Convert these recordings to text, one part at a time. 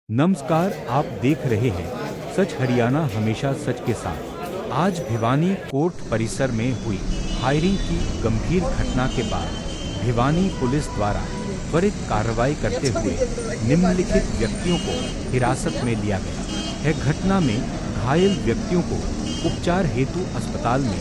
नमस्कार, आप देख रहे हैं सच हरियाणा, हमेशा सच के साथ। आज भिवानी कोर्ट परिसर में हुई फायरिंग की गंभीर घटना के बाद भिवानी पुलिस द्वारा त्वरित कार्रवाई करते हुए निम्नलिखित व्यक्तियों को हिरासत में लिया गया है। घटना में घायल व्यक्तियों को उपचार हेतु अस्पताल में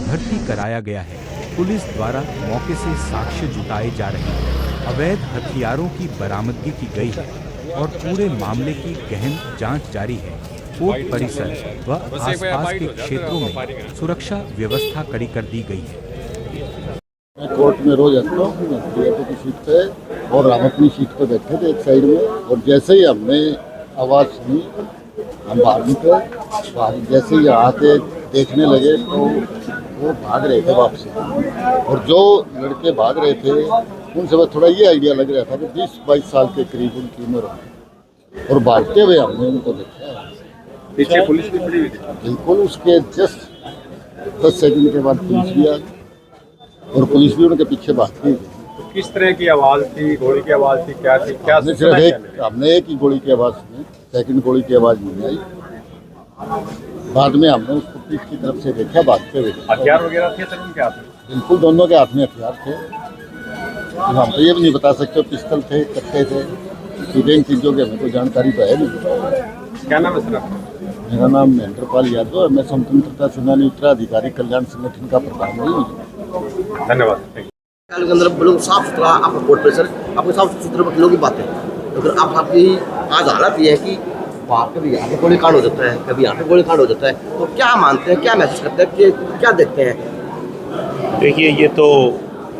भर्ती कराया गया है। पुलिस द्वारा मौके से साक्ष्य जुटाए जा रहे हैं। अवैध हथियारों की बरामदगी की गई है और पूरे मामले की गहन जांच जारी है। कोर्ट परिसर व आसपास के क्षेत्रों में सुरक्षा व्यवस्था कड़ी कर दी गई है। मैं कोर्ट में रोज आता हूँ की सीट पे, और हम अपनी सीट पे बैठे थे एक साइड में, और जैसे ही हमने आवाज़ सुनी हम बाहर निकले। जैसे ही आके देखने लगे तो वो भाग रहे थे वापसी, और जो लड़के भाग रहे थे उनसे बस थोड़ा ये आइडिया लग रहा था कि 20-22 साल के करीब उनकी उम्र है, और भागते हुए हमने उनको देखा। पीछे पुलिस भी खड़ी हुई थी। बिल्कुल, उसके जस्ट 10 सेकंड के बाद पुलिस भी आ गई, और पुलिस भी उनके पीछे भाग गई। तो किस तरह की आवाज़ थी? गोली की आवाज़ थी? क्या थी? क्या हमने एक ही गोली की आवाज़ सुनी, सेकंड गोली की आवाज़ नहीं आई। बाद में हमने उसको पीठ की तरफ से देखा भागते हुए। हथियार वगैरह थे सर उनके हाथ में? बिल्कुल, दोनों के हाथ में हथियार थे। हम तो ये भी नहीं बता सकते पिस्टल थे, कट्टे थे, इन चीज़ों की हमें कोई जानकारी तो है नहीं। क्या नाम है सर आपका? मेरा नाम महेंद्रपाल यादव है। मैं स्वतंत्रता सेनानी उत्तराधिकारी कल्याण संगठन का प्रधान हूँ। धन्यवाद। के अंदर बिल्कुल साफ सुथरा आपका कोर्ट परिसर, आपको साफ सुथरे वकीलों की बातें, तो फिर आप आपकी आज हालत ये है कि वहाँ कभी यहाँ पे गोली कांड हो जाता है, कभी यहाँ पे गोली कांड हो जाता है, तो क्या मानते हैं, क्या महसूस करते हैं, कि क्या देखते हैं? देखिए, ये तो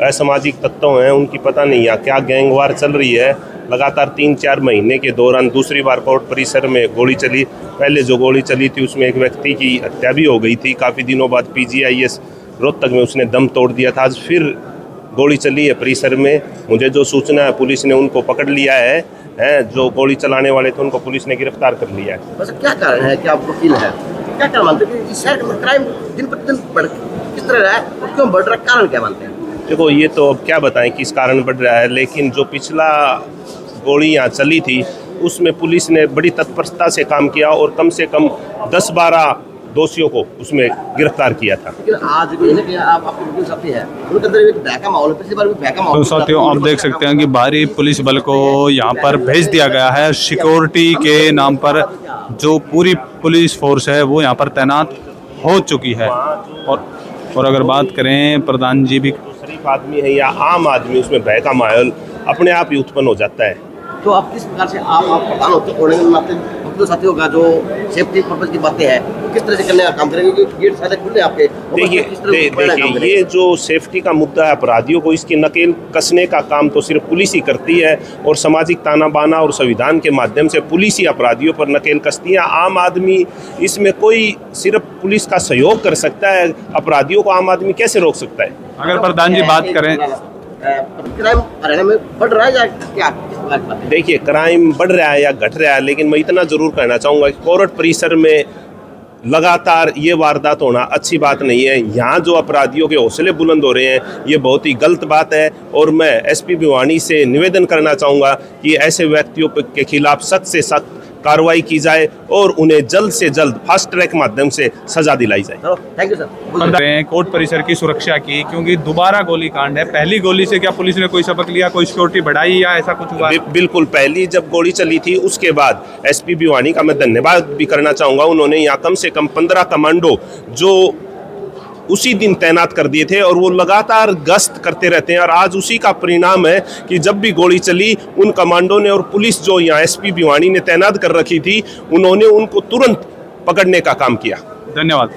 असामाजिक तत्व हैं, उनकी पता नहीं है क्या गैंगवार चल रही है। लगातार 3-4 महीने के दौरान दूसरी बार कोर्ट परिसर में गोली चली। पहले जो गोली चली थी उसमें एक व्यक्ति की हत्या भी हो गई थी। काफ़ी दिनों बाद PGIS रोहतक में उसने दम तोड़ दिया था। आज फिर गोली चली है परिसर में। मुझे जो सूचना है, पुलिस ने उनको पकड़ लिया है। जो गोली चलाने वाले थे उनको पुलिस ने गिरफ्तार कर लिया है। बस क्या कारण है कि आप वकील हैं, क्या कारण मानते हैं कि इस शहर में क्राइम दिन प्रतिदिन बढ़ किस तरह रहा है और क्यों बढ़ रहा है, कारण क्या मानते हैं? देखो, ये तो अब क्या बताएं किस कारण बढ़ रहा है, लेकिन जो पिछला गोली यहाँ चली थी उसमें पुलिस ने बड़ी तत्परता से काम किया और कम से कम 10-12 दोषियों को उसमें गिरफ्तार किया था। लेकिन आज भी है कि आप आपके वकील साथी हैं, उनके अंदर एक भय का माहौल है। पिछली बार भी भय का माहौल। तो साथियों, आप देख सकते हैं कि भारी पुलिस बल को यहाँ पर भेज दिया गया है। सिक्योरिटी के नाम पर जो पूरी पुलिस फोर्स है वो यहाँ पर तैनात हो चुकी है। और अगर बात करें, प्रधान जी भी शरीफ आदमी है या आम आदमी, उसमें भय का माहौल अपने आप ही उत्पन्न हो जाता है। तो आप किस प्रकार से आप प्रधान होने के नाते वकीलों साथियों का जो सेफ्टी पर्पज की बातें हैं, किस तरह से करने का काम करेंगे? गेट सारे खुले आपके। देखिए, ये जो सेफ्टी का मुद्दा है, अपराधियों को इसकी नकेल कसने का काम तो सिर्फ पुलिस ही करती है, और सामाजिक ताना बाना और संविधान के माध्यम से पुलिस ही अपराधियों पर नकेल कसती है। आम आदमी इसमें कोई सिर्फ पुलिस का सहयोग कर सकता है, अपराधियों को आम आदमी कैसे रोक सकता है? अगर प्रधान जी बात करें, क्राइम हरियाणा में बढ़ रहा है या क्या? देखिए, क्राइम बढ़ रहा है या घट रहा है, लेकिन मैं इतना जरूर कहना चाहूँगा कि कोर्ट परिसर में लगातार ये वारदात होना अच्छी बात नहीं है। यहाँ जो अपराधियों के हौसले बुलंद हो रहे हैं, ये बहुत ही गलत बात है, और मैं SP भिवानी से निवेदन करना चाहूँगा कि ऐसे व्यक्तियों के खिलाफ सख्त से सख्त कार्रवाई की जाए और उन्हें जल्द से जल्द फास्ट ट्रैक माध्यम से सजा दिलाई जाए। Thank you sir. कोर्ट परिसर की सुरक्षा की, क्योंकि दोबारा गोली कांड है। पहली गोली से क्या पुलिस ने कोई सबक लिया, कोई सिक्योरिटी बढ़ाई या ऐसा कुछ हुआ? बिल्कुल, पहली जब गोली चली थी उसके बाद SP भिवानी का मैं धन्यवाद भी करना चाहूँगा। उन्होंने यहाँ कम से कम 15 कमांडो जो उसी दिन तैनात कर दिए थे, और वो लगातार गश्त करते रहते हैं। और आज उसी का परिणाम है कि जब भी गोली चली, उन कमांडो ने और पुलिस जो यहाँ SP भिवानी ने तैनात कर रखी थी, उन्होंने उनको तुरंत पकड़ने का काम किया। धन्यवाद।